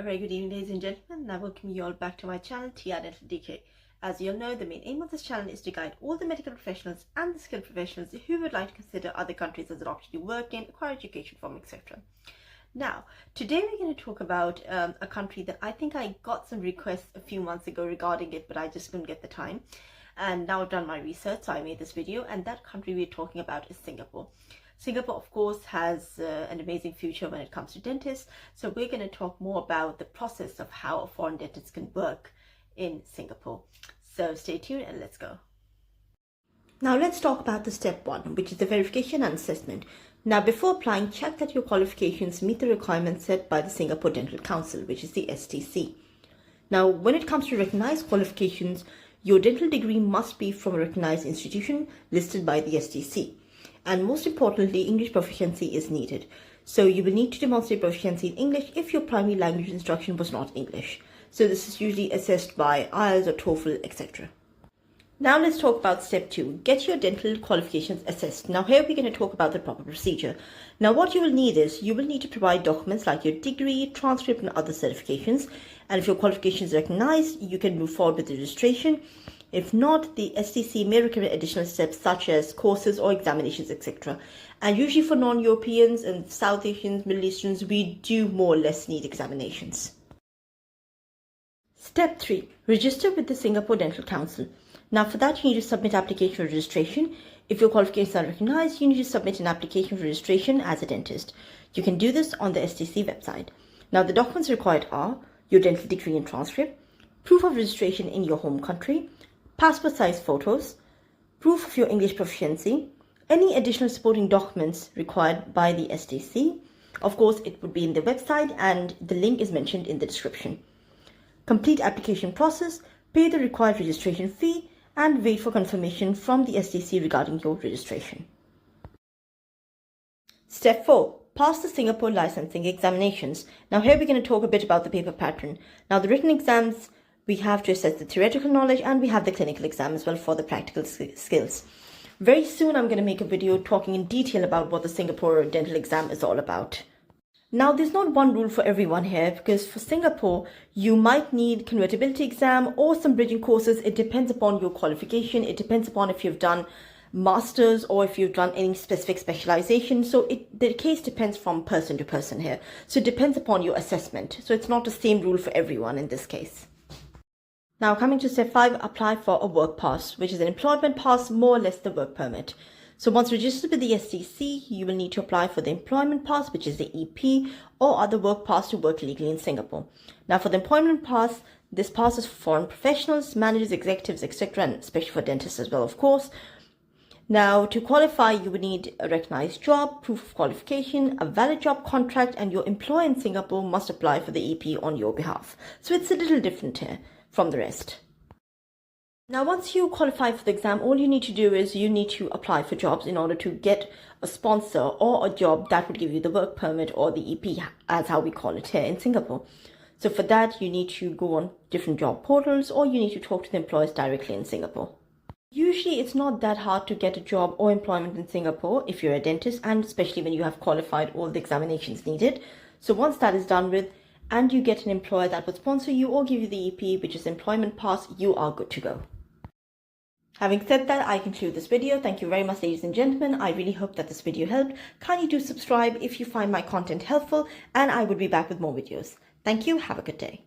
very good evening, ladies and gentlemen, and I welcome you all back to my channel, TR Dental DK. As you all know, the main aim of this channel is to guide all the medical professionals and the skilled professionals who would like to consider other countries as an option to work in, acquire education from, etc. Now, today we're going to talk about a country that I think I got some requests a few months ago regarding it, but I just couldn't get the time. And now I've done my research, so I made this video, and that country we're talking about is Singapore. Singapore, of course, has an amazing future when it comes to dentists. So we're going to talk more about the process of how a foreign dentist can work in Singapore. So stay tuned and let's go. Now let's talk about the step one, which is the verification and assessment. Now before applying, check that your qualifications meet the requirements set by the Singapore Dental Council, which is the STC. Now when it comes to recognized qualifications, your dental degree must be from a recognized institution listed by the STC. And most importantly, English proficiency is needed. So you will need to demonstrate proficiency in English if your primary language instruction was not English. So this is usually assessed by IELTS or TOEFL, etc. Now let's talk about step two. Get your dental qualifications assessed. Now here we're going to talk about the proper procedure. Now what you will need is, you will need to provide documents like your degree, transcript and other certifications. And if your qualification is recognized, you can move forward with the registration. If not, the STC may recommend additional steps such as courses or examinations, etc. And usually for non-Europeans and South Asians, Middle Easterns, we do more or less need examinations. Step 3. Register with the Singapore Dental Council. Now for that, you need to submit application for registration. If your qualifications are recognized, you need to submit an application for registration as a dentist. You can do this on the STC website. Now the documents required are your dental degree and transcript, proof of registration in your home country, passport size photos, proof of your English proficiency, any additional supporting documents required by the STC. Of course, it would be in the website and the link is mentioned in the description. Complete application process, pay the required registration fee, and wait for confirmation from the STC regarding your registration. Step 4. Pass the Singapore licensing examinations. Now here we're going to talk a bit about the paper pattern. Now the written exams, we have to assess the theoretical knowledge and we have the clinical exam as well for the practical skills. Very soon I'm going to make a video talking in detail about what the Singapore dental exam is all about. Now there's not one rule for everyone here, because for Singapore you might need convertibility exam or some bridging courses. It depends upon your qualification. It depends upon if you've done masters or if you've done any specific specialization. So the case depends from person to person here. So it depends upon your assessment. So it's not the same rule for everyone in this case. Now coming to step 5, apply for a work pass, which is an employment pass, more or less the work permit. So once registered with the STC, you will need to apply for the employment pass, which is the EP, or other work pass to work legally in Singapore. Now for the employment pass, this pass is for foreign professionals, managers, executives, etc., and especially for dentists as well, of course. Now to qualify, you would need a recognized job, proof of qualification, a valid job contract, and your employer in Singapore must apply for the EP on your behalf. So it's a little different here from the rest. Now once you qualify for the exam, all you need to do is you need to apply for jobs in order to get a sponsor or a job that would give you the work permit or the EP, as how we call it here in Singapore. So for that, you need to go on different job portals or you need to talk to the employers directly in Singapore. Usually it's not that hard to get a job or employment in Singapore if you're a dentist, and especially when you have qualified all the examinations needed. So once that is done with and you get an employer that would sponsor you or give you the EP, which is employment pass, you are good to go. Having said that, I conclude this video. Thank you very much, ladies and gentlemen. I really hope that this video helped. Kindly do subscribe if you find my content helpful, and I will be back with more videos. Thank you. Have a good day.